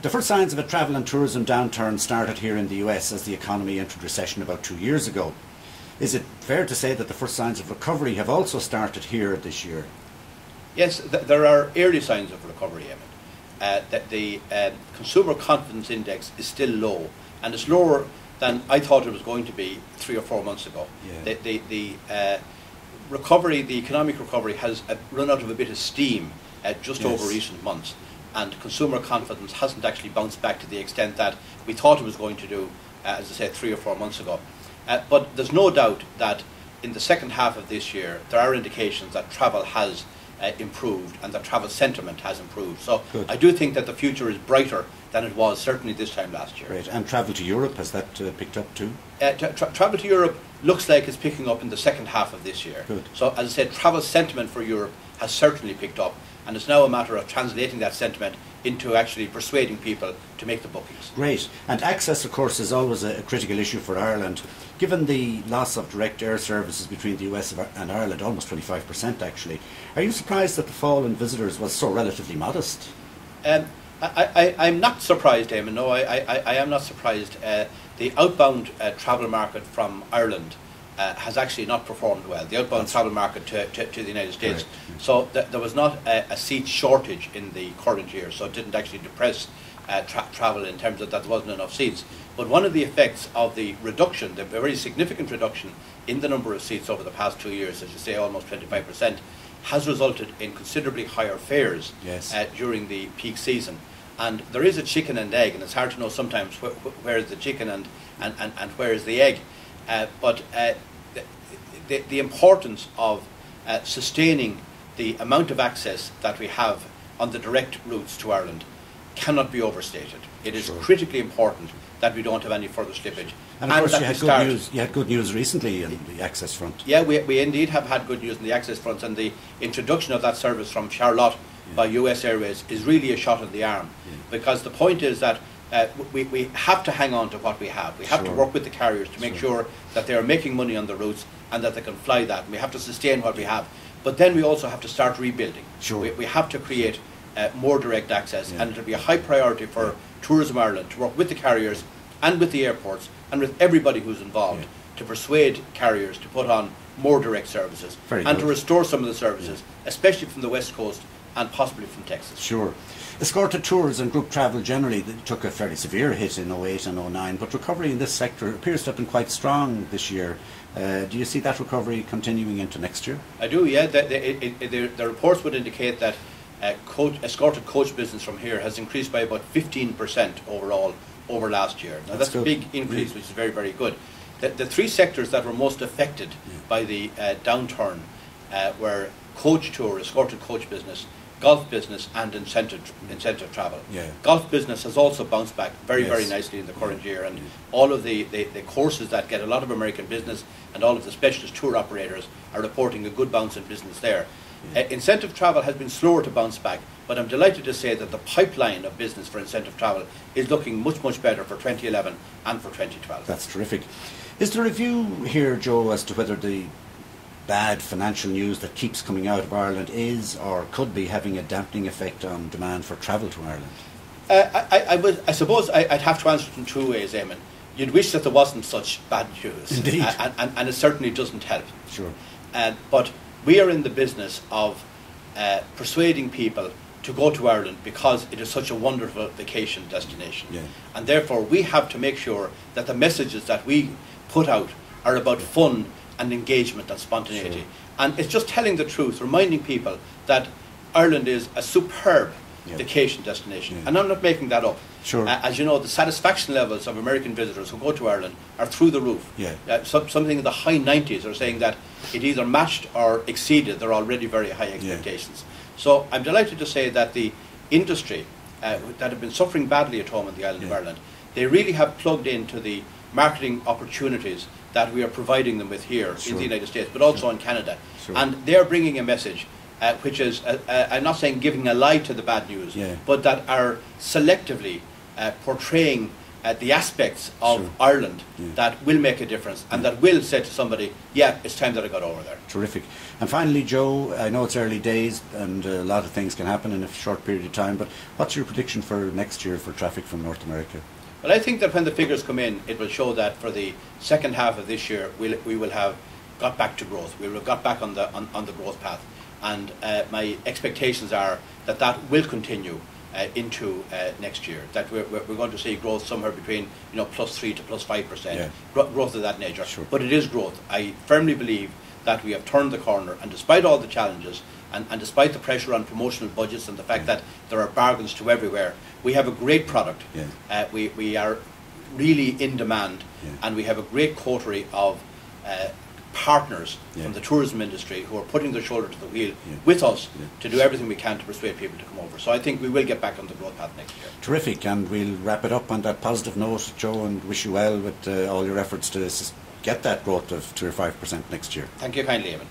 The first signs of a travel and tourism downturn started here in the US as the economy entered recession about 2 years ago. Is it fair to say that the first signs of recovery have also started here this year? Yes, there are early signs of recovery, Emmett. That the consumer confidence index is still low, and it's lower than I thought it was going to be 3 or 4 months ago. Yeah. The recovery, the economic recovery, has run out of a bit of steam just over recent months, and consumer confidence hasn't actually bounced back to the extent that we thought it was going to do, as I said, 3 or 4 months ago. But there's no doubt that in the second half of this year, there are indications that travel has improved and that travel sentiment has improved. So Good. I do think that the future is brighter than it was certainly this time last year. Great. And travel to Europe, has that picked up too? Travel to Europe looks like it's picking up in the second half of this year. Good. So as I said, travel sentiment for Europe has certainly picked up, and it's now a matter of translating that sentiment into actually persuading people to make the bookings. Great. And access, of course, is always a critical issue for Ireland. Given the loss of direct air services between the US and Ireland, almost 25% actually, are you surprised that the fall in visitors was so relatively modest? I'm not surprised, Eamon. No, I am not surprised. The outbound travel market from Ireland has actually not performed well. The outbound travel market to the United States. Correct. So there was not a seat shortage in the current year, so it didn't actually depress travel in terms of that there wasn't enough seats. But one of the effects of the reduction, the very significant reduction in the number of seats over the past 2 years, as you say, almost 25%, has resulted in considerably higher fares during the peak season. And there is a chicken and egg, and it's hard to know sometimes where is the chicken and where is the egg. But the importance of sustaining the amount of access that we have on the direct routes to Ireland cannot be overstated. It is critically important that we don't have any further slippage. And of course you had good news recently in the access front. Yeah, we indeed have had good news in the access front, and the introduction of that service from Charlotte by US Airways is really a shot in the arm, because the point is that we have to hang on to what we have. We have to work with the carriers to make sure that they are making money on the routes and that they can fly that. And we have to sustain what we have. But then we also have to start rebuilding. We have to create more direct access, and it will be a high priority for Tourism Ireland to work with the carriers and with the airports and with everybody who's involved to persuade carriers to put on more direct services to restore some of the services, especially from the West Coast and possibly from Texas. Sure. Escorted tours and group travel generally took a fairly severe hit in 08 and 09, but recovery in this sector appears to have been quite strong this year. Do you see that recovery continuing into next year? I do, yeah. The reports would indicate that escorted coach business from here has increased by about 15% overall over last year. Now that's a big increase, which is very, very good. The three sectors that were most affected by the downturn were coach tour, escorted coach business, golf business, and incentive travel. Golf business has also bounced back very, very nicely in the current year, and all of the courses that get a lot of American business and all of the specialist tour operators are reporting a good bounce in business there. Incentive travel has been slower to bounce back, but I'm delighted to say that the pipeline of business for incentive travel is looking much, much better for 2011 and for 2012. That's terrific. Is there a view here, Joe, as to whether the bad financial news that keeps coming out of Ireland is or could be having a dampening effect on demand for travel to Ireland? I suppose I'd have to answer it in two ways, Eamon. You'd wish that there wasn't such bad news. Indeed. And it certainly doesn't help. Sure. But we are in the business of persuading people to go to Ireland because it is such a wonderful vacation destination. And therefore we have to make sure that the messages that we put out are about fun and engagement and spontaneity. And it's just telling the truth, reminding people that Ireland is a superb vacation destination. And I'm not making that up. As you know, the satisfaction levels of American visitors who go to Ireland are through the roof. Something in the high 90s are saying that it either matched or exceeded their already very high expectations. So I'm delighted to say that the industry that have been suffering badly at home on the island of Ireland, they really have plugged into the marketing opportunities that we are providing them with here in the United States, but also in Canada. And they're bringing a message which is, I'm not saying giving a lie to the bad news, but that are selectively portraying the aspects of Ireland that will make a difference and that will say to somebody, yeah, it's time that I got over there. Terrific. And finally, Joe, I know it's early days and a lot of things can happen in a short period of time, but what's your prediction for next year for traffic from North America? Well, I think that when the figures come in, it will show that for the second half of this year, we will have got back to growth. We will have got back on the growth path. And my expectations are that that will continue into next year. That we're going to see growth somewhere between +3 to +5%, growth of that nature. Sure. But it is growth. I firmly believe that we have turned the corner, and despite all the challenges, and despite the pressure on promotional budgets and the fact that there are bargains to everywhere, we have a great product. We are really in demand, and we have a great coterie of partners from the tourism industry who are putting their shoulder to the wheel with us to do everything we can to persuade people to come over. So I think we will get back on the growth path next year. Terrific, and we'll wrap it up on that positive note, Joe, and wish you well with all your efforts to get that growth of 2 or 5% next year. Thank you kindly, Eamon.